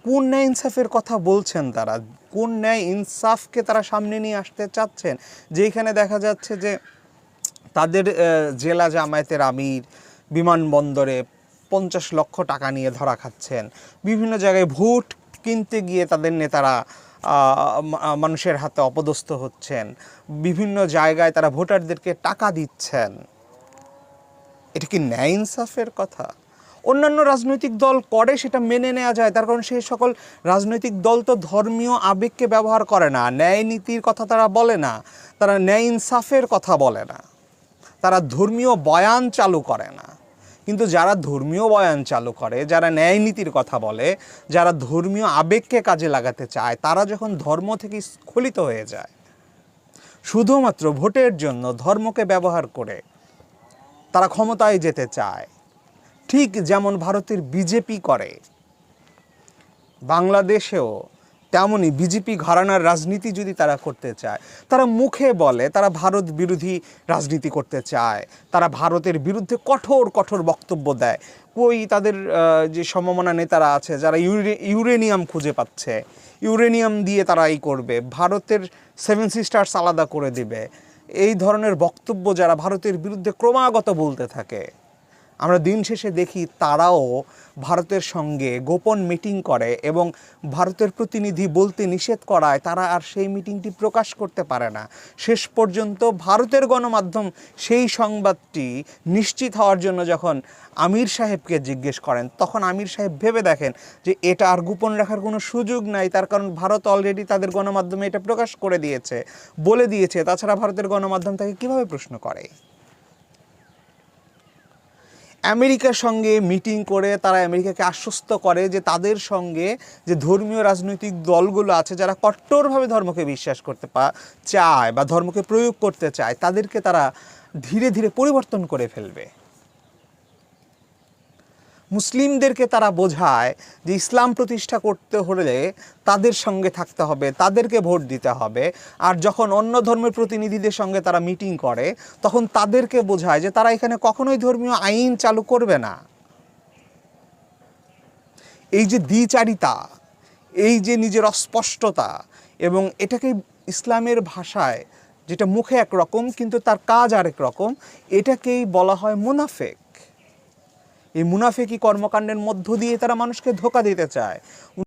কোন ন্যায় ইনসাফের কথা বলছেন তারা? কোন ন্যায় ইনসাফকে তারা সামনে নিয়ে আসতে চাচ্ছেন? যেখানে দেখা যাচ্ছে যে তাদের জেলা জামায়াতের আমির বিমানবন্দরে 50 লক্ষ টাকা নিয়ে ধরা খাচ্ছেন, বিভিন্ন জায়গায় ভোট কিনতে গিয়ে তাদের নেতারা মানুষের হাতে অপদস্থ হচ্ছেন, বিভিন্ন জায়গায় তারা ভোটারদেরকে টাকা দিচ্ছেন। এটা কি ন্যায় ইনসাফের কথা? অন্যান্য রাজনৈতিক দল করে, সেটা মেনে নেওয়া যায়, তার কারণ সেই সকল রাজনৈতিক দল তো ধর্মীয় আবেগকে ব্যবহার করে না, ন্যায় নীতির কথা তারা বলে না, তারা ন্যায় ইনসাফের কথা বলে না, তারা ধর্মীয় বয়ান চালু করে না। কিন্তু যারা ধর্মীয় বয়ান চালু করে, যারা ন্যায় নীতির কথা বলে, যারা ধর্মীয় আবেগকে কাজে লাগাতে চায়, তারা যখন ধর্ম থেকে স্খলিত হয়ে যায়, শুধুমাত্র ভোটের জন্য ধর্মকে ব্যবহার করে তারা ক্ষমতায় যেতে চায়, ঠিক যেমন ভারতের বিজেপি করে, বাংলাদেশেও তেমনই বিজেপি ঘরানার রাজনীতি যদি তারা করতে চায়, তারা মুখে বলে তারা ভারত বিরোধী রাজনীতি করতে চায়, তারা ভারতের বিরুদ্ধে কঠোর কঠোর বক্তব্য দেয়। কই তাদের যে সমমনা নেতারা আছে যারা ইউরেনিয়াম খুঁজে পাচ্ছে, ইউরেনিয়াম দিয়ে তারা এই করবে, ভারতের 7 সিস্টার্স আলাদা করে দিবে, এই ধরনের বক্তব্য যারা ভারতের বিরুদ্ধে ক্রমাগত বলতে থাকে, আমরা দিন শেষে দেখি তারাও ভারতের সঙ্গে গোপন মিটিং করে এবং ভারতের প্রতিনিধি বলতে নিষেধ করায় তারা আর সেই মিটিংটি প্রকাশ করতে পারে না। শেষ পর্যন্ত ভারতের গণমাধ্যম সেই সংবাদটি নিশ্চিত হওয়ার জন্য যখন আমির সাহেবকে জিজ্ঞেস করেন, তখন আমির সাহেব ভেবে দেখেন যে এটা আর গোপন রাখার কোনো সুযোগ নাই, তার কারণ ভারত অলরেডি তাদের গণমাধ্যমে এটা প্রকাশ করে দিয়েছে, বলে দিয়েছে। তাছাড়া ভারতের গণমাধ্যম তাকে কীভাবে প্রশ্ন করে? আমেরিকার সঙ্গে মিটিং করে তারা আমেরিকাকে আশ্বস্ত করে যে তাদের সঙ্গে যে ধর্মীয় রাজনৈতিক দলগুলো আছে যারা কট্টরভাবে ধর্মকে বিশ্বাস করতে চায় বা ধর্মকে প্রয়োগ করতে চায়, তাদেরকে তারা ধীরে ধীরে পরিবর্তন করে ফেলবে। মুসলিমদেরকে তারা বোঝায় যে ইসলাম প্রতিষ্ঠা করতে হলে তাদের সঙ্গে থাকতে হবে, তাদেরকে ভোট দিতে হবে। আর যখন অন্য ধর্মের প্রতিনিধিদের সঙ্গে তারা মিটিং করে, তখন তাদেরকে বোঝায় যে তারা এখানে কখনোই ধর্মীয় আইন চালু করবে না। এই যে দ্বিচারিতা, এই যে নিজের অস্পষ্টতা, এবং এটাকে ইসলামের ভাষায় যেটা মুখে একরকম কিন্তু তার কাজ আরেক রকম, এটাকেই বলা হয় মুনাফেক। এই মুনাফেকি কর্মকাণ্ডের মধ্য দিয়ে তারা মানুষকে ধোঁকা দিতে চায়।